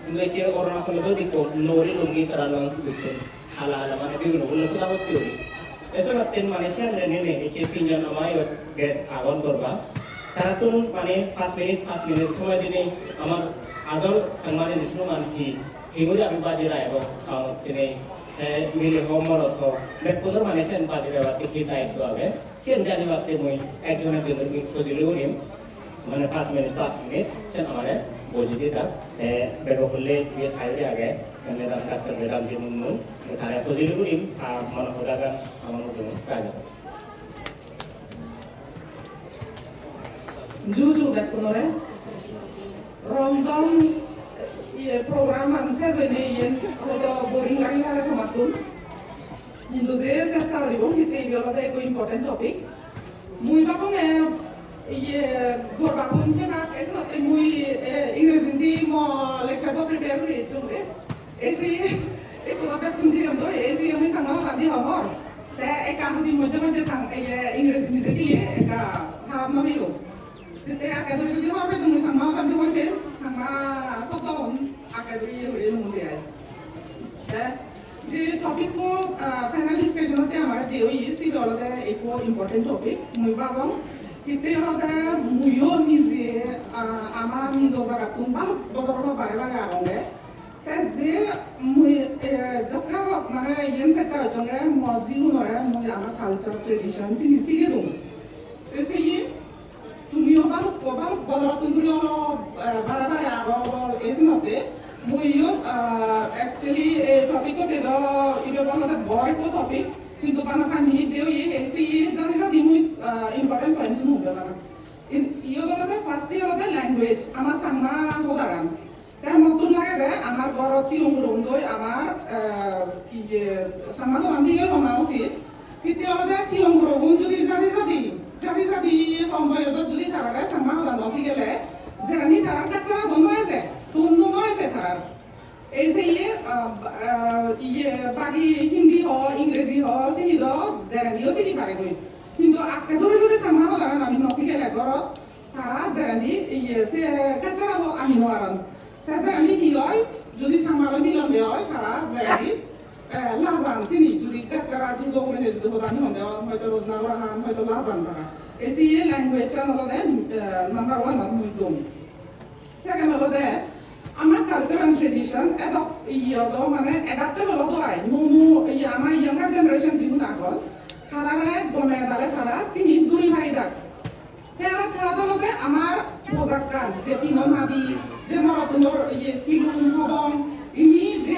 Invece Ọরুণাচলে দেখো নরি লুঙ্গি তারা launch করছে হালা হালা মানে বিভিন্ন উন্নত লাভত করি এসব মানে সেন্দ্রে নিলে এসে তিনজন আমায় বেশ আগন করবা তারা তো মানে 5 মিনিট সময় দিনে আমার আজল সংবাদে দিছিল মানে কি হিগুরি আমি বাজিরা এবং তিনি মিলে হোমর অথ বেকুন্দর মানে সেন বাজিরা বাতে কি দায়িত্ব হবে সেন জানি বাতে মই একজনের জন্য খুঁজিলে করিম মানে 5 মিনিট সেন আমারে বলছি তা বেগো হলে যে খাইরে আগে মেদাম ডাক্তার মেদাম যে মুন তারা খুঁজিলে করিম মানে হলাগান আমার জন্য কাজ Juju bekunore Ramadan program anse jone yen hodo boring lagi wala khamatun Hindu je sesta ribo hite yola da eko important topic mui babong ye gor babong ke ba ekno te mui english hindi mo lecture bo prepare kuri chungre esi eko da kunji ando esi ami sanga adi homor ta ekaso di modde sang english hindi je liye eka haram na biyo Jadi akademi itu juga orang itu sama kan tuh kan sama sotong akademi itu mungkin ya. Jadi topik ko panel discussion itu हमारा जो ये सी वाला था एक वो important topic मुझे बाबा kita ada muyo nize ama nizo zaga tumbal bozorno bare bare agonge terze muye jokka mana yen seta jonge moziru nore muye ama culture tradition sini sige dum ese ye তুমিও ভালো বজাৰত তুমিও বাৰে আগৰ এজনতে মইও actually টপিকত এদ ইটো বনতে বৰ একো টপিক কিন্তু বানা পানি দেও ই এসি জানি জানি মই ইম্পর্টেন্ট পয়েন্টস নুবে বানা ইও বনতে ফার্স্ট ইয়ার অফ ল্যাঙ্গুয়েজ আমার সামনা হোদাগান তাই মতুন লাগে দে আমার গরত সি উমরুন্দই আমার ইয়ে সামনা হোদান দিয়ে হনা উচিত কিন্তু অলদে সি উমরুন যদি জানি সম্ভয়ত যদি তারা সামা হলা নসি গেলে জানি তারা কাছাড়া বন্ধ হয়েছে তুন্ন হয়েছে তারা এই যে ইয়ে বাকি হিন্দি হ ইংরেজি হ চিনি দ জেরানিও চিনি পারে গই কিন্তু আপনি ধরে যদি সামা হলা আমি নসি গেলে ঘরত তারা জেরানি ইয়ে সে কাছাড়া হ আমি নয়ারন তা জেরানি কি হয় যদি সামালো মিলন দেওয়া হয় তারা জেরানি লাজান চিনি যদি কাছাড়া যদি ওখানে যদি হদানি হন দেওয়া হয়তো রোজনাগর হান হয়তো লাজান তারা Esi language another number one of Muslim. Second of that, আমার culture and tradition adopt yodo মানে adaptable odo ai numu আমার younger generation দিন আগল তারারে গমে দালে তারা সিনি দূরি ভারি দাগ তারা খাদলতে আমার পোজাকান যে পিনন হাদি যে মরতুন্দর ইয়ে সিলুম হবং ইনি যে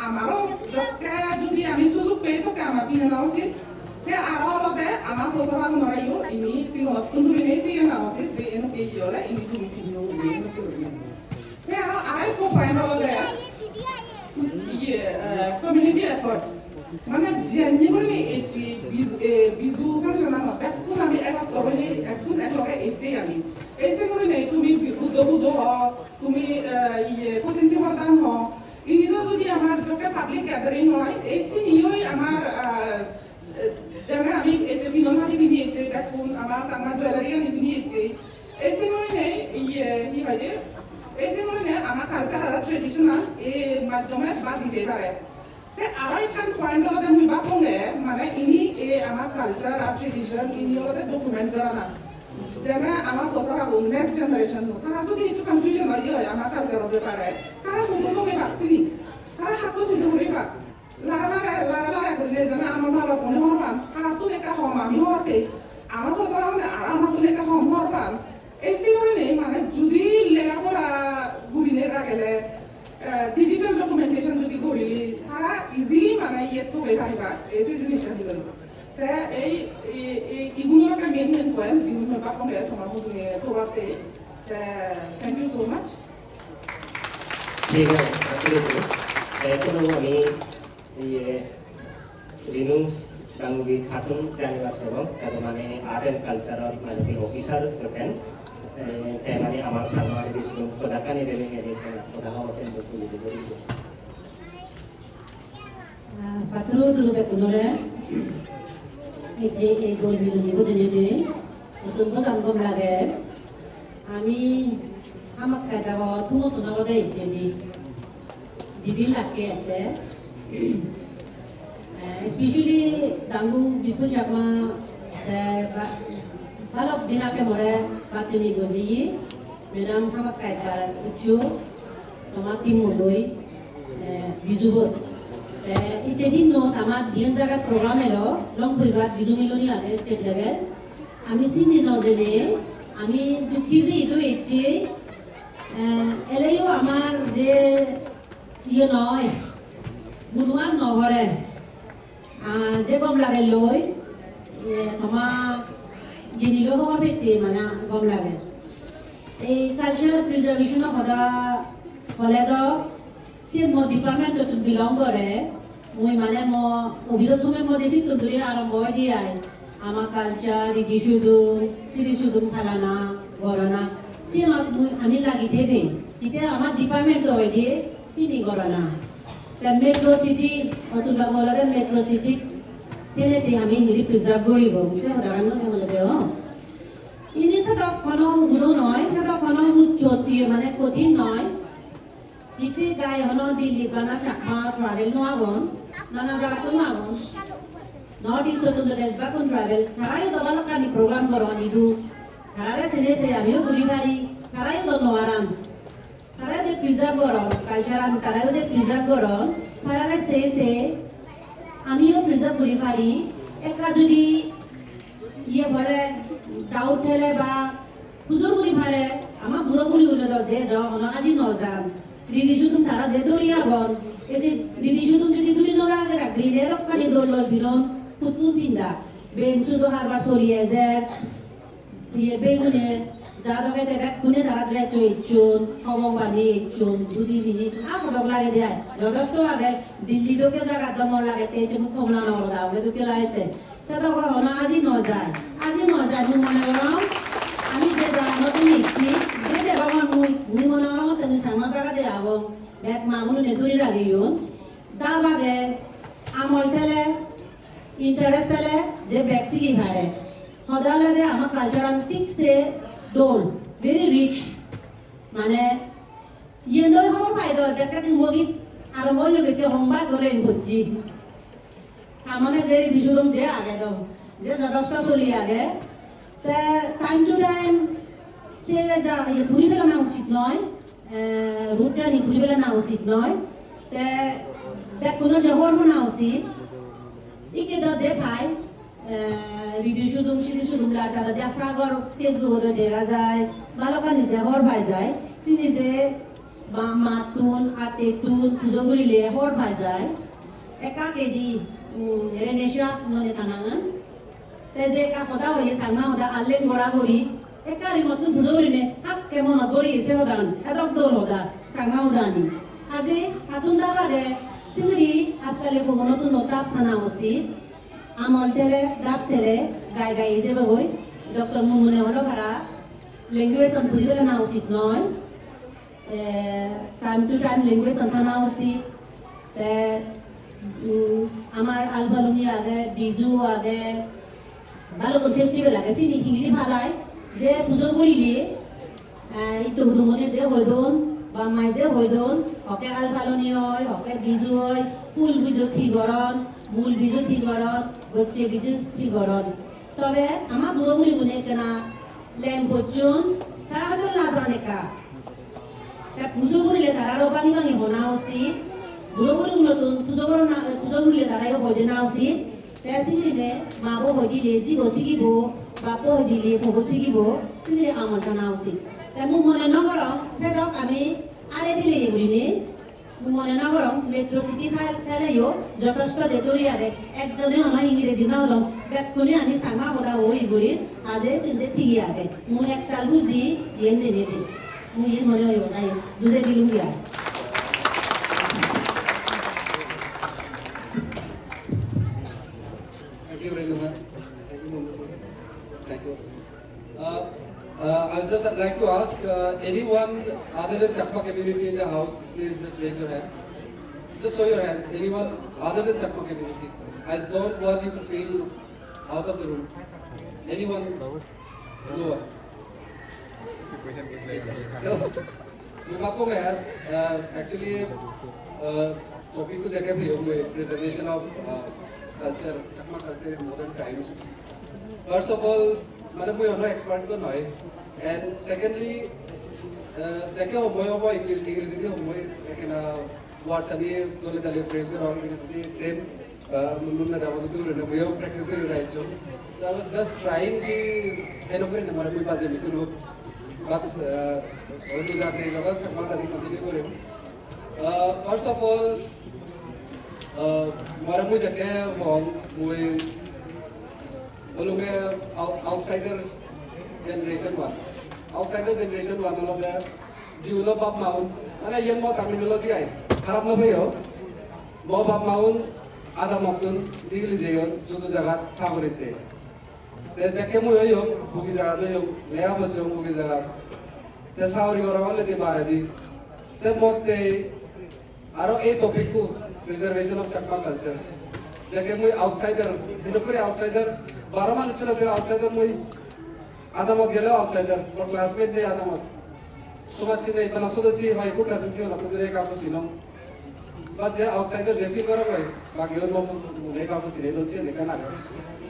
আমারও যকে যদি আমি সুযোগ পেয়েছো কে আমার পিনন উচিত Ke arah de ama posara norayo ini si hot tunduri ne si na osi je eno ke yola ini tu mitino ne no Ke arah ko final de ye community efforts মানে জানি বলি এটি Biju function না এখন আমি এটা তবে এখন এটাকে এটি আমি এসে করে নেই তুমি বুঝো তুমি ইয়ে পটেনশিয়াল দান হ ইনি যদি আমার যকে পাবলিক গ্যাদারিং হয় এসি নিয়ই আমার Jangan kami itu minum hati bini itu, kakun, ama jualan yang bini itu. Esi mana ni, iya aja. Esi mana ni, ama culture ada traditional, macamnya bagi deh bare. Te arai kan point lo dan mibah pun mana ini ama culture ada tradition ini lo dan dokumen kerana. Jangan ama kosa aku next generation lo. Karena tu itu confusion aja ama culture lo bare. Karena hukum lo mibah sini, karena hak lo bisa mibah. Lara kurne jana amar baba kone horban haratu eka hom ami horte amar ko sarane amar kone eka hom horban esi horene mane judi lega pora gurine ragele digital documentation judi gorili tara easily mane yeto be pariba esi jinis chahidon te ei iguno ka main point jinu ka konge tomar huzune probate thank you so much ঠিক আছে এখন আমি রিনু গাঙ্গুলি খাতুন জানিবার এবং তার মানে art and cultural মানে officer থাকেন মানে আমার সাংবাদিক দিয়েছিল কোথাকানি রেলিং এর কথা হওয়াছেন বলে দিল পাত্র তুলবে কোনরে এই যে এই গল্প নিব দিনে নতুন প্রজন্ম লাগে আমি hamak kata ko tumo tuna ko deh jadi didil laki ate, especially tanggu bipu cakma balok dinake more patuni gozi, menam hamak kata itu tomati muloi bizubot. Jadi no tamat dian jagat program elo long buigat bizu miloni ada state level. Ami sini no dene ami dukizi itu ece eleyo amar je iyo noy bunuan no bore je gom lage loy tama gini lo hor bete mana gom lage এই culture preservation কথা হলে তো সে মো department তো belong করে মই মানে মো অভিযোগ সময় মো দেশি তো দূরে আরম্ভ হয়ে দিয়ে আমার কালচার রীতি সুদুম সিরি সুদুম খালানা গড়না সিনত আমি লাগি থেবে ইতে আমার ডিপার্টমেন্ট হয়ে দিয়ে সিনি গড়না তা মেট্রো সিটি অতুল বাবু হলে মেট্রো সিটি তেলেতে আমি নিরি প্রিজার্ভ করিব সে উদাহরণ কেমন দেও ini sedok kono guru noy sedok kono ucoti মানে কঠিন নয় ইতি গাই হনো দিল্লি বানা চাকমা ট্রাভেল নো আবন নানা জায়গা তো আবন নর্থ ইস্ট তো দেশ বা কোন ট্রাভেল তারাই তো ভালো কানি প্রোগ্রাম করো নিদু তারারে সেনে সে আমিও ঘুরি বাড়ি তারাই তো নোয়ারাম তারাই যে প্রিজার্ভ করো কালচার আমি তারাই যে প্রিজার্ভ করো তারারে সে আমিও প্রিজার্ভ করি পারি একা যদি ইয়ে ভরে ডাউট ঠেলে বা হুজুর গুলি ভারে আমার বুড়ো গুলি হলো যে জন আজি নজান দিদি শুধুম তারা যে দরিয়া গন এই যে দিদি শুধুম যদি দূরে নরা আগে রাখলি এরকম দোল বিনন পুতু পিন্দা বেন শুধু হারবার সরিয়ে যায় দিয়ে বেগুনে যা দকে দেখ কোনে তারা ধরে চইচুন খমং বানি ইচুন দুদি মিনিট আমদক লাগে দেয় যথেষ্ট আগে দিল্লি লোকে জায়গা দমর লাগে তে তুমি কমলা নর দাও দুকে লাইতে সেটা হলো আজি নজায় আজি নজায় মু মনে করো আমি যে জানো তুমি ইচ্ছি যে দেবাবার মুই মনে করো তুমি সামা জায়গা দিয়ে আগো এক মাগুলো নেদুরি লাগিও দা বাগে আমল তেলে ইন্টারেস্ট তেলে যে ব্যক্তি কি ভারে সদালে দে আমার কালচারাল পিকসে দোল ভেরি রিচ মানে ইয়েন্দই খবর পাই দাও একটা মগিত আরম্ভ হয়ে গেছে সংবাদ করে করছি আমানে যে দিশুদম যে আগে দাও যে যথেষ্ট চলি আগে তে টাইম টু টাইম সে যা ঘুরি পেলে না উচিত নয় রুটটা নি ঘুরি পেলে না উচিত নয় তে কোনো জবর না উচিত ইকে দাও যে খাই রিদি সুদুম সিদি সুদুম লাটা যা সাগর ফেসবুক দেখা যায় ভালো পানি যে হর ভাই যায় চিনি যে মাতুন আতেতুন পুজো করিলে হর ভাই যায় একা কেদি রেনেশা ননে তানাঙান তে যে কা কথা হয়ে সাংমা হদা আলেন গড়া গড়ি একা রিমতুন পুজো করিলে হাক কেমন গড়ি এসে হদান এদক দোল হদা সাংমা হদানি আজি হাতুন দাবাগে চিংড়ি আজকালে ভবনতুন নতা থানা উচিত আমল তেলে দাপ তেলে গাই গাই যাবে গই ডক্টর মুনমুনে হলো ভাড়া ল্যাঙ্গুয়েজ ঘুরি পেলে না উচিত নয় টাইম টু টাইম ল্যাঙ্গুয়েজ থানা উচিত আমার আলফালুনি আগে বিজু আগে ভালো কোন ফেস্টিভ্যাল আগে চিনি হিংলি ভালায় যে পুজো করিলে ইতো মনে যে হইদন বা মাই যে হইদন হকে আলফালুনি হয় হকে বিজু হয় ফুল বিজু ঠিগরণ মূল বিজু ঠিগরণ গচ্ছে বিজু ঠিগরণ তবে আমার বুড়ো বুড়ি গুনে কেনা ল্যাম্প বচ্চন তারা হয়তো না জানে কা পুজো করিলে তারারও বাঙি বাঙি হনা উচিত বুড়ো বুড়ি গুলো তো পুজো করিলে তারাইও হইতে না উচিত সিগিরিনে মাবো হই দিলে জিগো শিখিব বাপো হই দিলে ভবো শিখিব সিগিরি আমার জানা উচিত মু মনে নগরম সেদক আমি আরে দিলে এগুলিনে মু মনে নগরম মেট্রো সিটি থাইলেও যথেষ্ট দেতরি আগে একজনে আমার ইংরেজি না হলাম ব্যাকুনে আমি সামা হদা ওই গুড়ির আজে সিনতে ঠিকই আগে মু একতাল বুঝি ইয়ে নেনে দে মু ইয়ে মনে হয় তাই বুঝে দিলুম গিয়া Thank you. I'd just like to ask anyone other than Chakma community in the house, please just raise your hand. Just show your hands. Anyone other than Chakma community. I don't want you to feel out of the room. Anyone? No one. तो आपको मैं actually topic को जगह भी होंगे preservation of culture Chakma culture in modern times first of all मतलब मुझे होना एक्सपर्ट तो नहीं एंड सेकेंडली जगह हो मुझे इंग्लिश इंग्लिश हो मुझे लेकिन वर्ड तनी दोले दाले फ्रेज में और सेम मुन्ना दावत को रहने मुझे प्रैक्टिस कर रहा है जो so I was just trying कि एनो करें ना हमारे मुझे बाजे में कुछ but और तो जाते हैं जगह चकमा दादी कंटिन्यू करें first of all हमारा मुझे जगह वो मुझे बोलूँगा outsider generation one वाला था जीवनो बाप माउन mana yang mau terminologi ay harap na bayo mau bab maun ada maktun digli jeyon judo jagat sagorite te jakke mu yo bugi jagat yo leha bachong bugi jagat te sauri ora wale di bare di te motte aro ei topic ku preservation of chakma culture jakke mu outsider dinokuri outsider barama nuchuna te outsider mu ada mot gelo outsider or classmate de ada mot सुबह नहीं बना सोचा ची भाई को cousin से होना तो मेरे काम को सिनो बस जे आउटसाइडर जे फील करो भाई बाकी और मेरे काम को सिने तो चाहिए देखा ना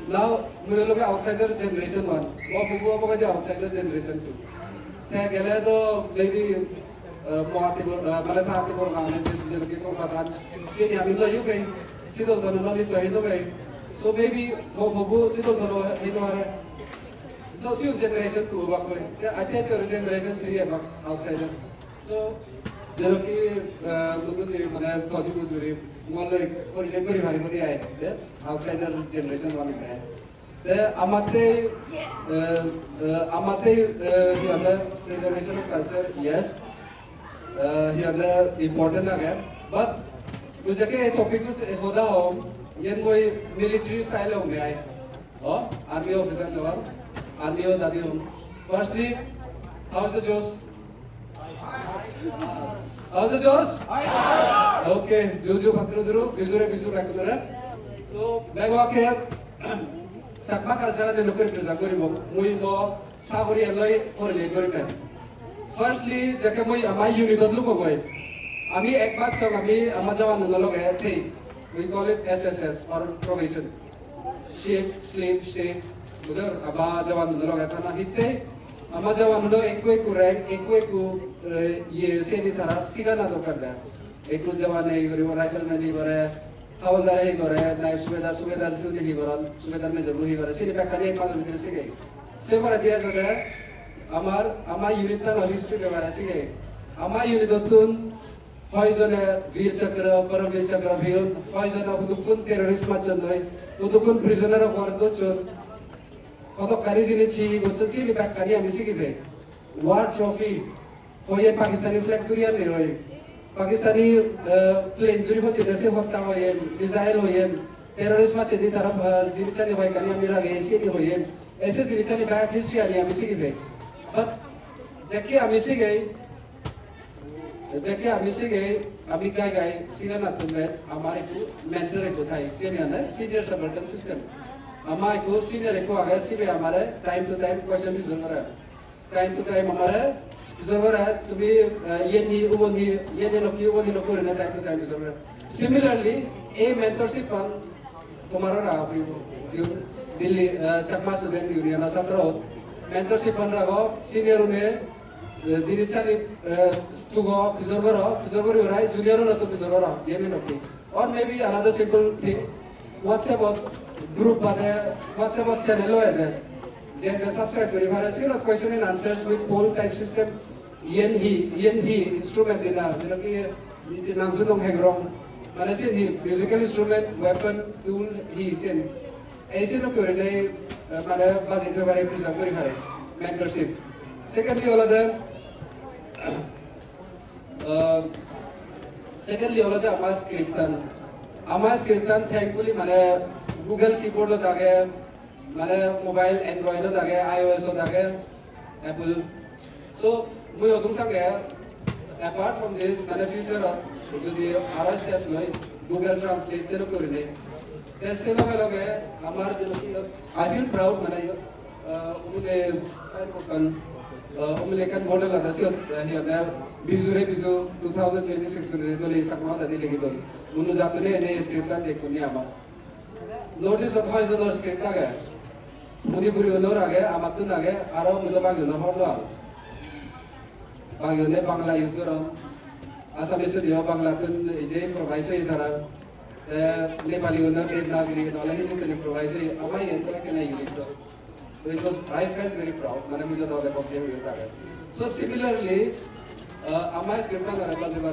now मुझे लोग आउटसाइडर जनरेशन वन वो बुबुआ को कहते आउटसाइडर जनरेशन टू क्या कहले तो maybe मुआती बोल मतलब था आती बोल गाने से जनके तो पता से नहीं अभी तो यू भाई सिद्धो तो नहीं तो हिंदू भाई so maybe वो बुबु सिद्धो तो हिंदू आ रहा है so see generation 2 back way I think the generation 3 back outsider so jero ki lulu de mane toji ko juri mole or lebari bhari modi aaye the outsider generation 1 mein the amate here the preservation of culture yes here the important again but mujhe ke topic ko hoda ho yen moi military style ho mein aaye oh army officer jawan Army or Dadi home. Firstly, how's the Josh? How's the Josh? Okay, Juju Patru Juru, Bizure Bizu Bakudara. So, Bagwake Sakma Kalsara de Lukuri Prisaguri, Muimo, Saguri Alloy, or Legori. Firstly, Jakamui, Amai unit of Lukoboy. Ami Ekmat Song, Ami, Amajawan and Nologa, we call it SSS or probation. Shake, sleep, shake. Buzar aba jawan nulo gata na hitte ama jawan nulo ekku rank ekku ye seni thara sigana dokar da ekku jawan ei gori rifleman ei gore hawaldar ei gore naib subedar suni hi goran subedar me jabu hi gore seni bakani ek mas bidre sigai sevara dia jada ama unit ta history bevara sigai ama unit dotun hoyjone veer chakra paramveer chakra bheyon hoyjona hudukun terrorist machan noi hudukun prisoner of war dochon Kalau kali sini cie, bocor sini pak kali yang misi kipe, war trophy, hoyen Pakistani flag turian nih hoy, Pakistani plane juri bocor desa waktu hoyen, missile hoyen, teroris macam di taraf jenis cani hoy kali yang mira gaya sini hoyen, ऐसे jenis cani back history ani yang misi kipe, but jaki yang misi gay, kami gay, siapa nak tumbet, amari ku mentor itu thai, senior subaltern system. हमारे को senior को आगे सीबे हमारे time to time question भी जरूर है time to time हमारे जरूर है तुम्हें ये नहीं वो नहीं ये नहीं लोग रहने टाइम टू टाइम जरूर है सिमिलरली ए मेंटरशिप पर तुम्हारा रहा प्री वो जो दिल्ली चकमा स्टूडेंट यूनियन असत्रो मेंटरशिप पर रहा सीनियर उन्हें जिनिचानी तुगो जरूर हो रहा है जूनियर उन्हें तो जरूर रहा ये नहीं लोग और may be another simple thing WhatsApp group pada WhatsApp channel lo aja je subscribe kari mara sure question and answers with poll type system yen hi instrument dina ki ni nang sunong hengrong mana sin hi musical instrument weapon tool hi sin aise no kore nei mana bas itu bare present kari mara mentorship secondly all of them ama scriptan thankfully mane Google keyboard lo dage mane mobile Android lo dage iOS lo dage Apple so mui odung sange apart from this mane future jodi ara step loi Google Translate se lo korine se loge amar jeno ki I feel proud mane umule umlekan model ada siot hiya na bizure bizu 2026 ne dole sakma da dilegi don munu jatune ne script an dekuni ama notice at hoy zonor script aga muni buri onor age amatun age aro mudo bagi onor horlo bagi ne bangla use goron assamese dio bangla tun je improvise hoy dara nepali onor devanagari nola hindi tun improvise hoy amai ento kana use do. So it was, I felt very proud. मैंने मुझे तो वाले complement हुआ था. So similarly, हमारे script का नरपा से बात